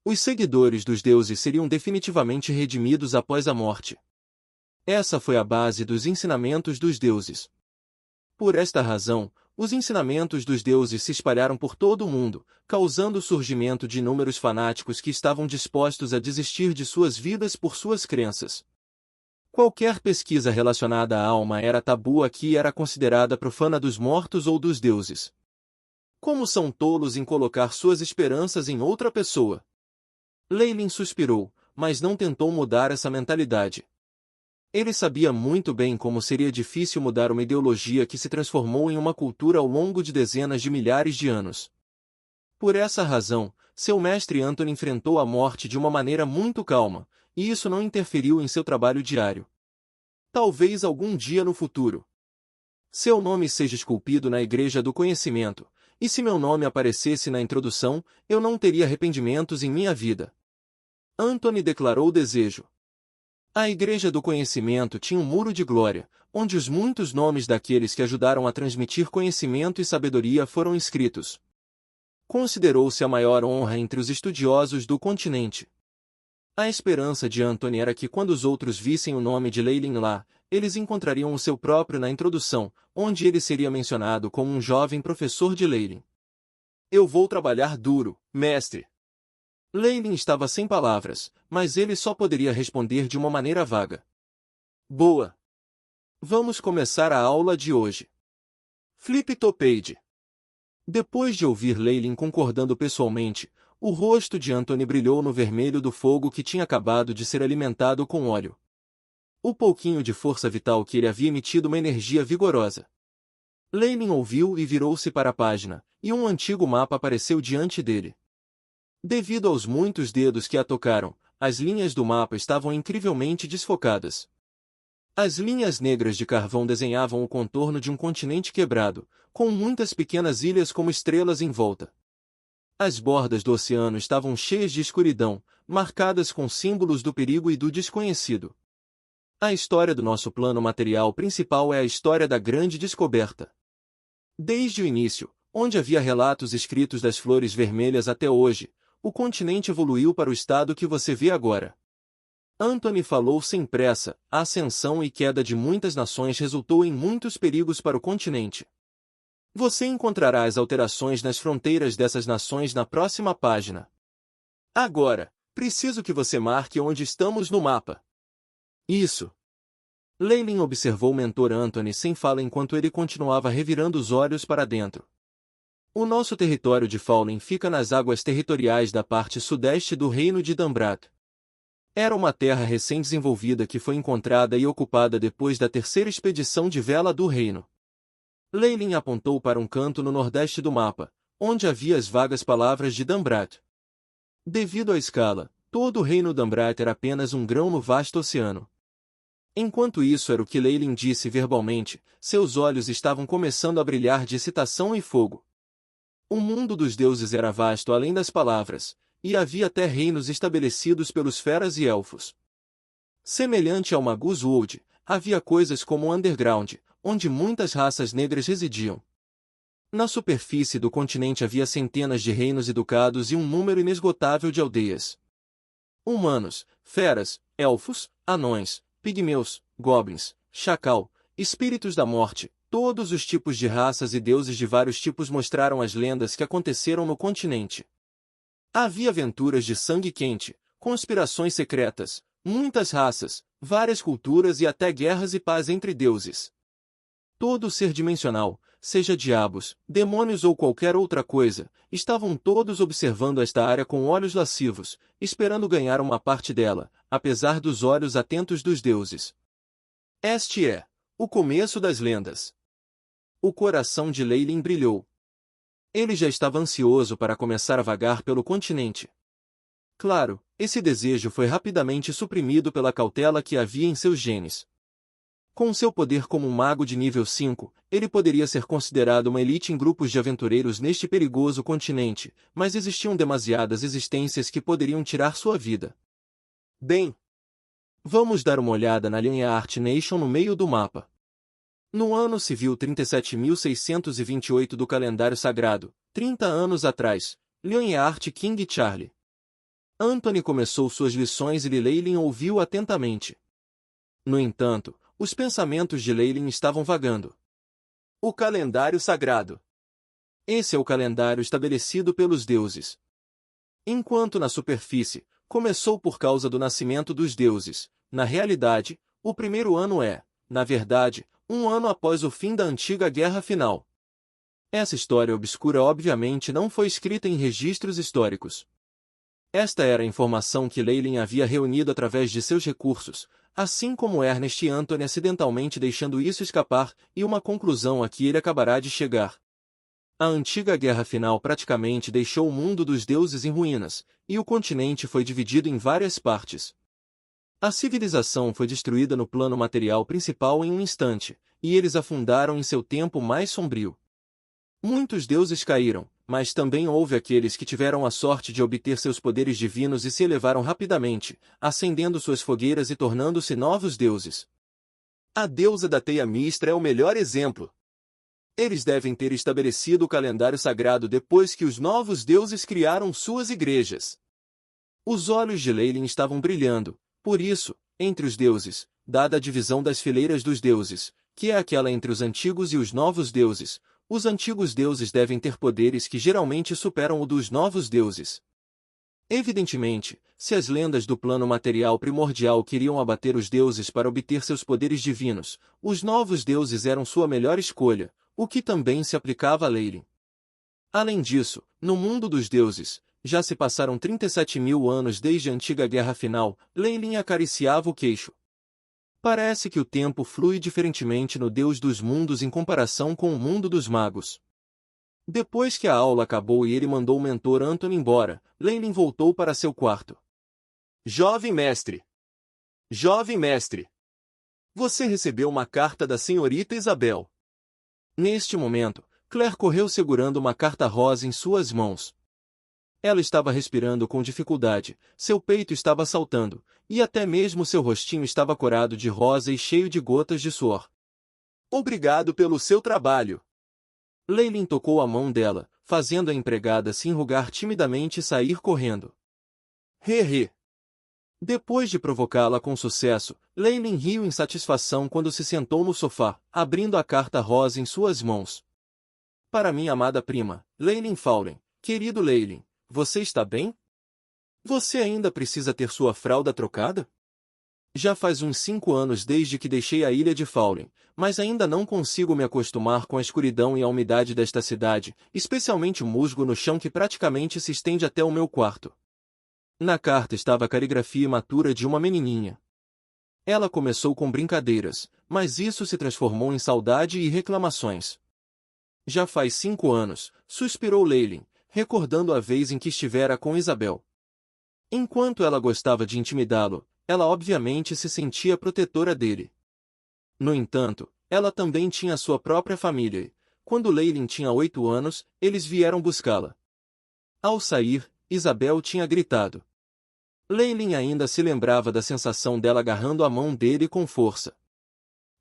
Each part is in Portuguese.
Os seguidores dos deuses seriam definitivamente redimidos após a morte. Essa foi a base dos ensinamentos dos deuses. Por esta razão, os ensinamentos dos deuses se espalharam por todo o mundo, causando o surgimento de inúmeros fanáticos que estavam dispostos a desistir de suas vidas por suas crenças. Qualquer pesquisa relacionada à alma era tabu aqui e era considerada profana dos mortos ou dos deuses. Como são tolos em colocar suas esperanças em outra pessoa? Leilin suspirou, mas não tentou mudar essa mentalidade. Ele sabia muito bem como seria difícil mudar uma ideologia que se transformou em uma cultura ao longo de dezenas de milhares de anos. Por essa razão, seu mestre Anthony enfrentou a morte de uma maneira muito calma, e isso não interferiu em seu trabalho diário. Talvez algum dia no futuro seu nome seja esculpido na Igreja do Conhecimento, e se meu nome aparecesse na introdução, eu não teria arrependimentos em minha vida. Anthony declarou desejo. A Igreja do Conhecimento tinha um muro de glória, onde os muitos nomes daqueles que ajudaram a transmitir conhecimento e sabedoria foram inscritos. Considerou-se a maior honra entre os estudiosos do continente. A esperança de Anthony era que quando os outros vissem o nome de Leilin lá, eles encontrariam o seu próprio na introdução, onde ele seria mencionado como um jovem professor de Leilin. Eu vou trabalhar duro, mestre. Leilin estava sem palavras, mas ele só poderia responder de uma maneira vaga. Boa. Vamos começar a aula de hoje. Flip-to-page. Depois de ouvir Leilin concordando pessoalmente, o rosto de Anthony brilhou no vermelho do fogo que tinha acabado de ser alimentado com óleo. O pouquinho de força vital que ele havia emitido uma energia vigorosa. Leilin ouviu e virou-se para a página, e um antigo mapa apareceu diante dele. Devido aos muitos dedos que a tocaram, as linhas do mapa estavam incrivelmente desfocadas. As linhas negras de carvão desenhavam o contorno de um continente quebrado, com muitas pequenas ilhas como estrelas em volta. As bordas do oceano estavam cheias de escuridão, marcadas com símbolos do perigo e do desconhecido. A história do nosso plano material principal é a história da grande descoberta. Desde o início, onde havia relatos escritos das flores vermelhas até hoje, o continente evoluiu para o estado que você vê agora. Anthony falou sem pressa, a ascensão e queda de muitas nações resultou em muitos perigos para o continente. Você encontrará as alterações nas fronteiras dessas nações na próxima página. Agora, preciso que você marque onde estamos no mapa. Isso. Leilin observou o mentor Anthony sem fala enquanto ele continuava revirando os olhos para dentro. O nosso território de Fallen fica nas águas territoriais da parte sudeste do reino de Dambrat. Era uma terra recém-desenvolvida que foi encontrada e ocupada depois da terceira expedição de vela do reino. Leilin apontou para um canto no nordeste do mapa, onde havia as vagas palavras de Dambrat. Devido à escala, todo o reino Dambrat era apenas um grão no vasto oceano. Enquanto isso era o que Leilin disse verbalmente, seus olhos estavam começando a brilhar de excitação e fogo. O mundo dos deuses era vasto além das palavras, e havia até reinos estabelecidos pelos feras e elfos. Semelhante ao Magus World, havia coisas como o Underground, onde muitas raças negras residiam. Na superfície do continente havia centenas de reinos educados e um número inesgotável de aldeias. Humanos, feras, elfos, anões, pigmeus, goblins, chacal, espíritos da morte, todos os tipos de raças e deuses de vários tipos mostraram as lendas que aconteceram no continente. Havia aventuras de sangue quente, conspirações secretas, muitas raças, várias culturas e até guerras e paz entre deuses. Todo ser dimensional, seja diabos, demônios ou qualquer outra coisa, estavam todos observando esta área com olhos lascivos, esperando ganhar uma parte dela, apesar dos olhos atentos dos deuses. Este é o começo das lendas. O coração de Leilin brilhou. Ele já estava ansioso para começar a vagar pelo continente. Claro, esse desejo foi rapidamente suprimido pela cautela que havia em seus genes. Com seu poder como um mago de nível 5, ele poderia ser considerado uma elite em grupos de aventureiros neste perigoso continente, mas existiam demasiadas existências que poderiam tirar sua vida. Bem, vamos dar uma olhada na linha Art Nation no meio do mapa. No ano civil 37.628 do calendário sagrado, 30 anos atrás, Lionheart King Charlie. Anthony começou suas lições e Leilin ouviu atentamente. No entanto, os pensamentos de Leilin estavam vagando. O calendário sagrado. Esse é o calendário estabelecido pelos deuses. Enquanto na superfície, começou por causa do nascimento dos deuses, na realidade, o primeiro ano é, na verdade, um ano após o fim da antiga guerra final. Essa história obscura obviamente não foi escrita em registros históricos. Esta era a informação que Leilin havia reunido através de seus recursos, assim como Ernest e Anthony acidentalmente deixando isso escapar, e uma conclusão a que ele acabará de chegar. A antiga guerra final praticamente deixou o mundo dos deuses em ruínas, e o continente foi dividido em várias partes. A civilização foi destruída no plano material principal em um instante, e eles afundaram em seu tempo mais sombrio. Muitos deuses caíram, mas também houve aqueles que tiveram a sorte de obter seus poderes divinos e se elevaram rapidamente, acendendo suas fogueiras e tornando-se novos deuses. A deusa da teia mistra é o melhor exemplo. Eles devem ter estabelecido o calendário sagrado depois que os novos deuses criaram suas igrejas. Os olhos de Leilin estavam brilhando, por isso, entre os deuses, dada a divisão das fileiras dos deuses, que é aquela entre os antigos e os novos deuses, os antigos deuses devem ter poderes que geralmente superam o dos novos deuses. Evidentemente, se as lendas do plano material primordial queriam abater os deuses para obter seus poderes divinos, os novos deuses eram sua melhor escolha, o que também se aplicava a Leilin. Além disso, no mundo dos deuses, já se passaram 37.000 anos desde a antiga guerra final, Leilin acariciava o queixo. Parece que o tempo flui diferentemente no Deus dos mundos em comparação com o mundo dos magos. Depois que a aula acabou e ele mandou o mentor Anthony embora, Leilin voltou para seu quarto. Jovem mestre! Jovem mestre! Você recebeu uma carta da senhorita Isabel. Neste momento, Claire correu segurando uma carta rosa em suas mãos. Ela estava respirando com dificuldade, seu peito estava saltando, e até mesmo seu rostinho estava corado de rosa e cheio de gotas de suor. Obrigado pelo seu trabalho. Leilin tocou a mão dela, fazendo a empregada se enrugar timidamente e sair correndo. He. Depois de provocá-la com sucesso, Leilin riu em satisfação quando se sentou no sofá, abrindo a carta rosa em suas mãos. Para minha amada prima, Leilin Fawley, querido Leilin, você está bem? Você ainda precisa ter sua fralda trocada? Já faz uns 5 anos desde que deixei a ilha de Fawley, mas ainda não consigo me acostumar com a escuridão e a umidade desta cidade, especialmente o musgo no chão que praticamente se estende até o meu quarto. Na carta estava a caligrafia imatura de uma menininha. Ela começou com brincadeiras, mas isso se transformou em saudade e reclamações. Já faz 5 anos, suspirou Leilin, recordando a vez em que estivera com Isabel. Enquanto ela gostava de intimidá-lo, ela obviamente se sentia protetora dele. No entanto, ela também tinha sua própria família e, quando Leilin tinha 8 anos, eles vieram buscá-la. Ao sair, Isabel tinha gritado. Leilin ainda se lembrava da sensação dela agarrando a mão dele com força.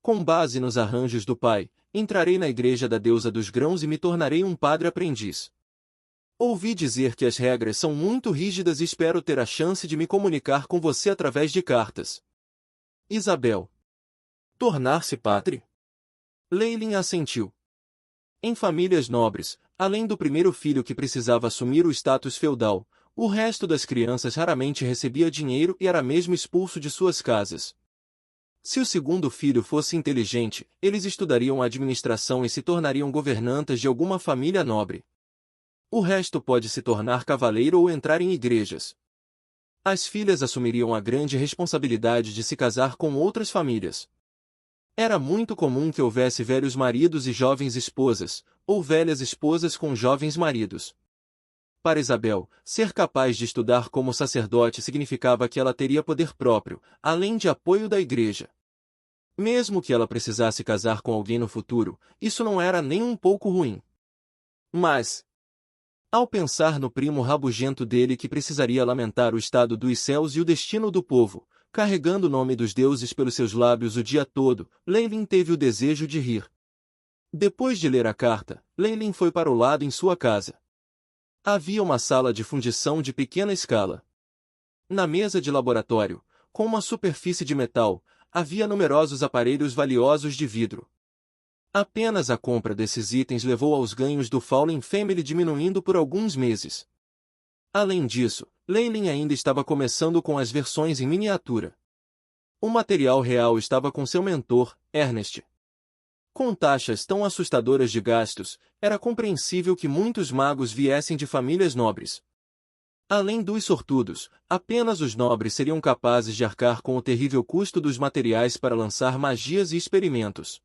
Com base nos arranjos do pai, entrarei na igreja da deusa dos grãos e me tornarei um padre-aprendiz. Ouvi dizer que as regras são muito rígidas e espero ter a chance de me comunicar com você através de cartas. Isabel. Tornar-se padre? Leilin assentiu. Em famílias nobres, além do primeiro filho que precisava assumir o status feudal, o resto das crianças raramente recebia dinheiro e era mesmo expulso de suas casas. Se o segundo filho fosse inteligente, eles estudariam administração e se tornariam governantas de alguma família nobre. O resto pode se tornar cavaleiro ou entrar em igrejas. As filhas assumiriam a grande responsabilidade de se casar com outras famílias. Era muito comum que houvesse velhos maridos e jovens esposas, ou velhas esposas com jovens maridos. Para Isabel, ser capaz de estudar como sacerdote significava que ela teria poder próprio, além de apoio da igreja. Mesmo que ela precisasse casar com alguém no futuro, isso não era nem um pouco ruim. Mas, ao pensar no primo rabugento dele que precisaria lamentar o estado dos céus e o destino do povo, carregando o nome dos deuses pelos seus lábios o dia todo, Leilin teve o desejo de rir. Depois de ler a carta, Leilin foi para o lado em sua casa. Havia uma sala de fundição de pequena escala. Na mesa de laboratório, com uma superfície de metal, havia numerosos aparelhos valiosos de vidro. Apenas a compra desses itens levou aos ganhos do Fallen Family diminuindo por alguns meses. Além disso, Leylin ainda estava começando com as versões em miniatura. O material real estava com seu mentor, Ernest. Com taxas tão assustadoras de gastos, era compreensível que muitos magos viessem de famílias nobres. Além dos sortudos, apenas os nobres seriam capazes de arcar com o terrível custo dos materiais para lançar magias e experimentos.